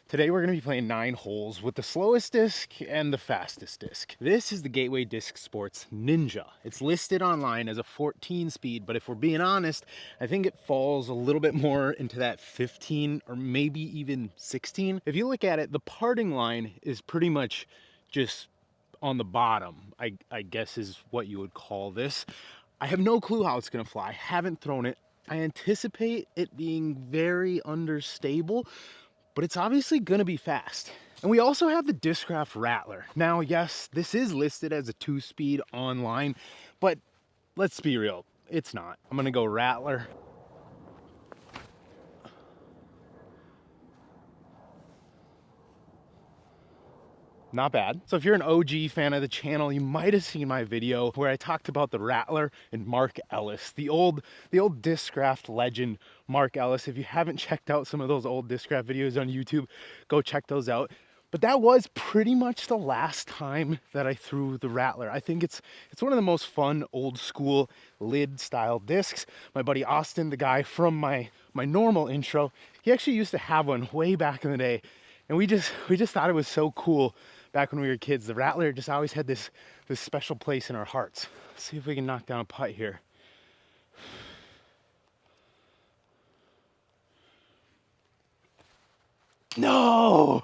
Today we're going to be playing 9 holes with the slowest disc and the fastest disc. This is the Gateway Disc Sports Ninja. It's listed online as a 14 speed, but if we're being honest, I think it falls a little bit more into that 15 or maybe even 16. If you look at it, the parting line is pretty much just on the bottom, I guess is what you would call this. I have no clue how it's going to fly. I haven't thrown it. I anticipate it being very understable, but it's obviously gonna be fast. And we also have the Discraft Rattler. Now, yes, this is listed as a 2-speed online, but let's be real, it's not. I'm gonna go Rattler. Not bad. So if you're an OG fan of the channel, you might have seen my video where I talked about the Rattler and Mark Ellis, the old Discraft legend Mark Ellis. If you haven't checked out some of those old Discraft videos on YouTube, go check those out. But that was pretty much the last time that I threw the Rattler. I think it's one of the most fun old school lid style discs. My buddy Austin, the guy from my normal intro, he actually used to have one way back in the day. And we just thought it was so cool back when we were kids. The Rattler just always had this special place in our hearts. Let's see if we can knock down a putt here. No!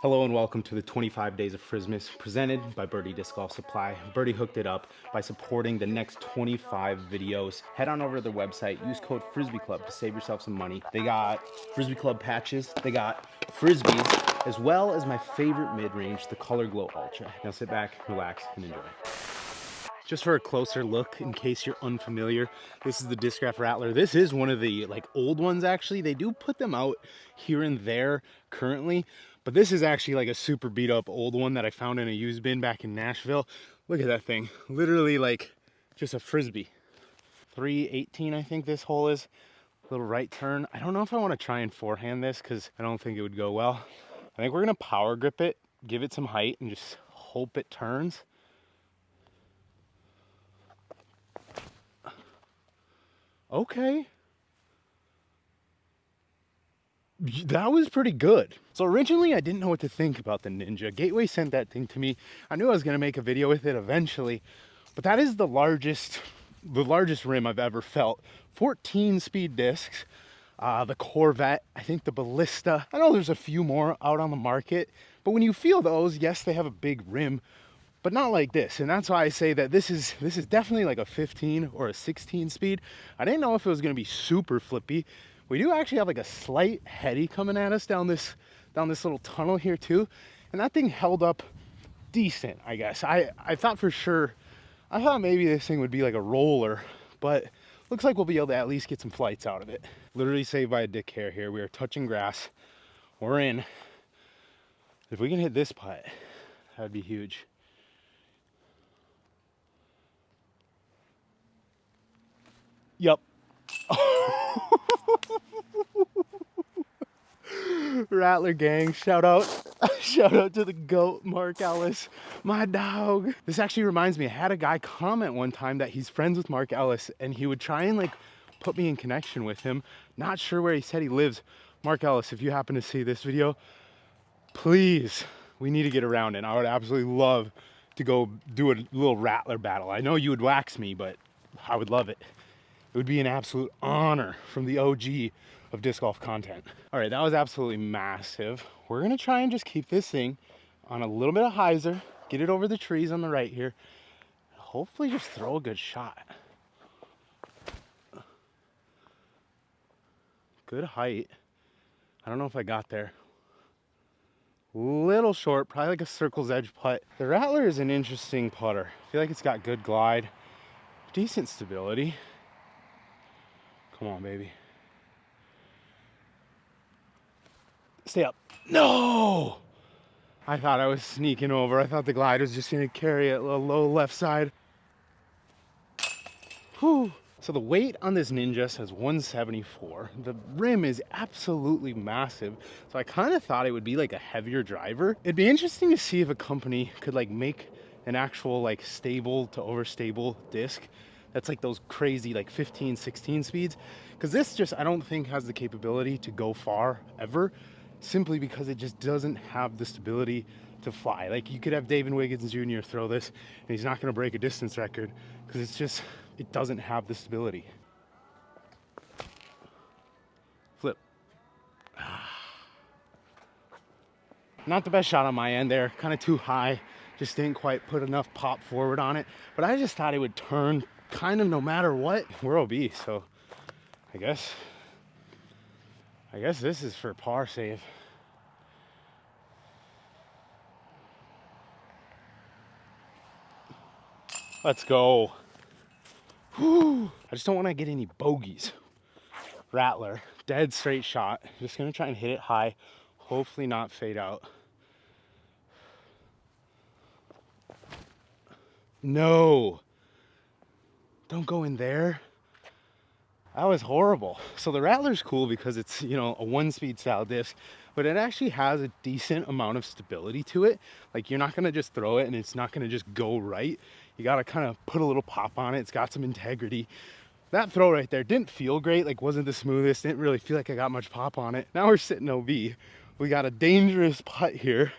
Hello and welcome to the 25 Days of Frismas presented by Birdie Disc Golf Supply. Birdie hooked it up by supporting the next 25 videos. Head on over to their website, use code Frisbee Club to save yourself some money. They got Frisbee Club patches, they got Frisbees, as well as my favorite mid-range, the Color Glow Ultra. Now sit back, relax, and enjoy. Just for a closer look, in case you're unfamiliar, this is the Discraft Rattler. This is one of the old ones actually. They do put them out here and there currently, but this is actually like a super beat up old one that I found in a used bin back in Nashville. Look at that thing, literally like just a Frisbee. 318 I think this hole is. Little right turn. I don't know if I want to try and forehand this because I don't think it would go well. I think we're gonna power grip it, give it some height, and just hope it turns. Okay. That was pretty good. So originally I didn't know what to think about the Ninja. Gateway sent that thing to me. I knew I was gonna make a video with it eventually, but that is the largest rim I've ever felt. 14 speed discs. The Corvette, I think the Ballista. I know there's a few more out on the market, but when you feel those, yes, they have a big rim, but not like this. And that's why I say that this is definitely like a 15 or a 16 speed. I didn't know if it was gonna be super flippy. We do actually have like a slight heady coming at us down this little tunnel here too. And that thing held up decent, I guess. I thought for sure, I thought maybe this thing would be like a roller, but looks like we'll be able to at least get some flights out of it. Literally saved by a dick hair here. We are touching grass. We're in. If we can hit this putt, that'd be huge. Yep. Rattler gang, shout out. Shout out to the GOAT, Mark Ellis, my dog. This actually reminds me, I had a guy comment one time that he's friends with Mark Ellis and he would try and put me in connection with him. Not sure where he said he lives. Mark Ellis, if you happen to see this video, please, we need to get around it. I would absolutely love to go do a little Rattler battle. I know you would wax me, but I would love it. It would be an absolute honor from the OG of disc golf content. All right, that was absolutely massive. We're gonna try and just keep this thing on a little bit of hyzer, get it over the trees on the right here. Hopefully just throw a good shot. Good height. I don't know if I got there. Little short, probably like a circle's edge putt. The Rattler is an interesting putter. I feel like it's got good glide, decent stability. Come on, baby. Stay up. No! I thought I was sneaking over. I thought the glide was just gonna carry it a little low left side. Whew. So the weight on this Ninja says 174. The rim is absolutely massive. So I kind of thought it would be like a heavier driver. It'd be interesting to see if a company could make an actual stable to overstable disc that's like those crazy 15, 16 speeds. Because this just, I don't think has the capability to go far ever. simply because it just doesn't have the stability to fly. Like, you could have David Wiggins Jr. throw this and he's not going to break a distance record because it's just, it doesn't have the stability. Flip. Not the best shot on my end there, kind of too high. Just didn't quite put enough pop forward on it, but I just thought it would turn kind of no matter what. We're OB, so I guess this is for par save. Let's go. Whew. I just don't want to get any bogeys. Rattler, dead straight shot. Just gonna try and hit it high, hopefully not fade out. No, don't go in there. That was horrible. So the Rattler's cool because it's, you know, a 1-speed style disc, but it actually has a decent amount of stability to it. Like, you're not gonna just throw it and it's not gonna just go right. You gotta kind of put a little pop on it. It's got some integrity. That throw right there didn't feel great, like wasn't the smoothest, didn't really feel like I got much pop on it. Now we're sitting OB. We got a dangerous putt here.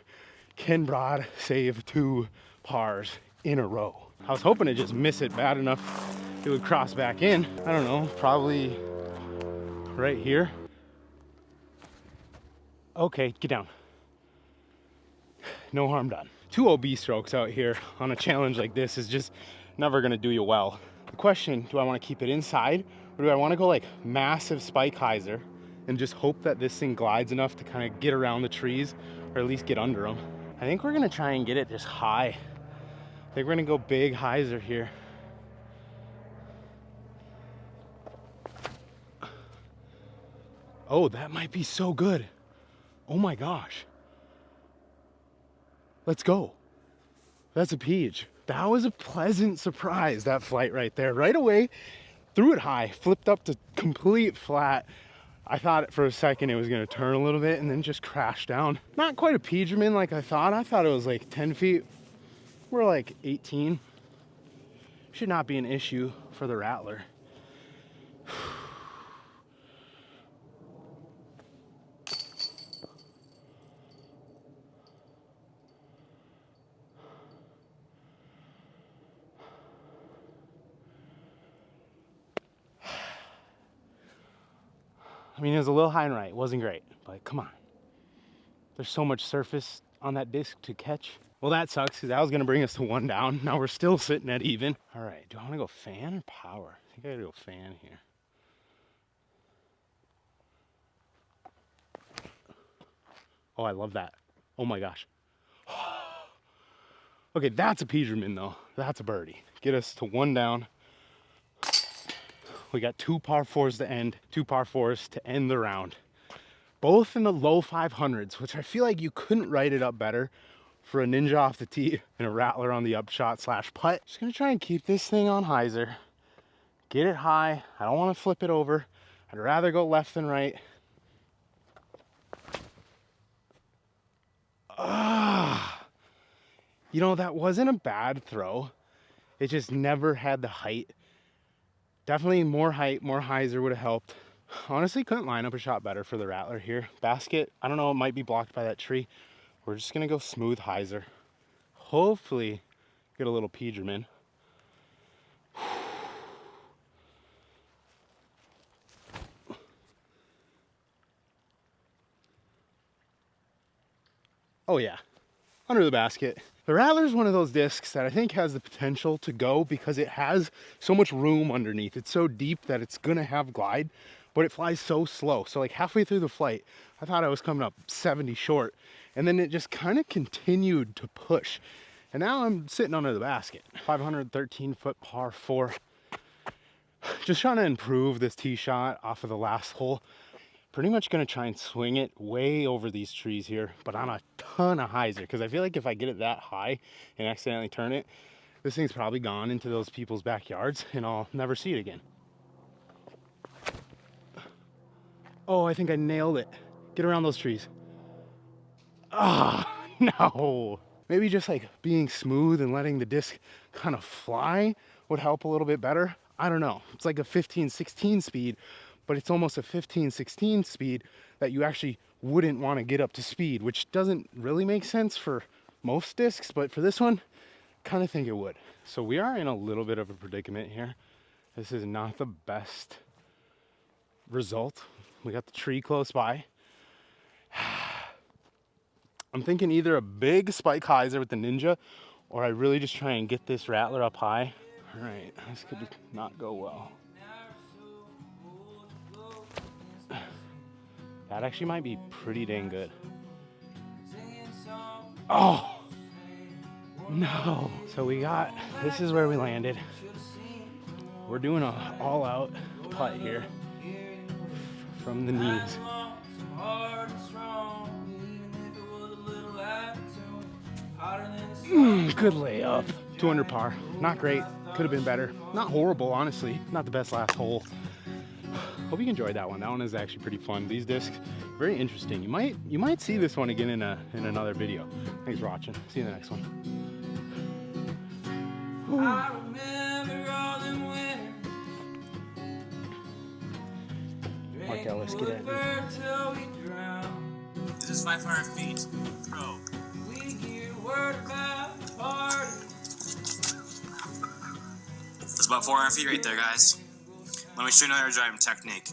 Ken Broad saved 2 pars in a row. I was hoping to just miss it bad enough it would cross back in. I don't know, probably right here. Okay, get down. No harm done. 2 OB strokes out here on a challenge like this is just never gonna do you well. The question, do I want to keep it inside or do I want to go like massive spike hyzer and just hope that this thing glides enough to kind of get around the trees or at least get under them? I think we're going to try and get it just high. I think we're going to go big hyzer here. Oh, that might be so good. Oh my gosh. Let's go. That's a peach. That was a pleasant surprise, that flight right there. Right away, threw it high, flipped up to complete flat. I thought for a second it was gonna turn a little bit and then just crash down. Not quite a Peterman like I thought. I thought it was like 10 feet. We're like 18. Should not be an issue for the Rattler. I mean, it was a little high and right. It wasn't great, but come on. There's so much surface on that disc to catch. Well, that sucks because that was going to bring us to 1 down. Now we're still sitting at even. All right, do I want to go fan or power? I think I got to go fan here. Oh, I love that. Oh my gosh. Okay, that's a Peterman though. That's a birdie. Get us to 1 down. We got 2 par 4s to end, 2 par 4s to end the round. Both in the low 500s, which I feel like you couldn't write it up better for a Ninja off the tee and a Rattler on the upshot slash putt. Just gonna try and keep this thing on hyzer. Get it high. I don't want to flip it over. I'd rather go left than right. You know, that wasn't a bad throw. It just never had the height. Definitely more height, more hyzer would have helped. Honestly, couldn't line up a shot better for the Rattler here. Basket, I don't know, it might be blocked by that tree. We're just gonna go smooth hyzer. Hopefully get a little Peterman. Oh yeah, under the basket. The Rattler is one of those discs that I think has the potential to go because it has so much room underneath. It's so deep that it's gonna have glide, but it flies so slow. So like halfway through the flight, I thought I was coming up 70 short, and then it just kind of continued to push. And now I'm sitting under the basket. 513 foot par 4. Just trying to improve this tee shot off of the last hole. Pretty much gonna try and swing it way over these trees here, but on a ton of hyzer, because I feel like if I get it that high and accidentally turn it, this thing's probably gone into those people's backyards and I'll never see it again. Oh, I think I nailed it. Get around those trees. Ah, no. Maybe just like being smooth and letting the disc kind of fly would help a little bit better. I don't know. It's like a 15-16 speed, but it's almost a 15-16 speed that you actually wouldn't want to get up to speed, which doesn't really make sense for most discs, but for this one, kind of think it would. So we are in a little bit of a predicament here. This is not the best result. We got the tree close by. I'm thinking either a big spike hyzer with the Ninja, or I really just try and get this Rattler up high. All right, this could not go well. That actually might be pretty dang good. Oh, no. So this is where we landed. We're doing an all-out putt here from the knees. Good layup. 200 par. Not great. Could have been better. Not horrible, honestly. Not the best last hole. Hope you enjoyed that one. That one is actually pretty fun. These discs, very interesting. You might see this one again in another video. Thanks for watching. See you in the next one. I remember all them winters. Mark Ellis, get at me. This is 500 feet pro. We hear word about the party. It's about 400 feet right there, guys. Let me show you another driving technique.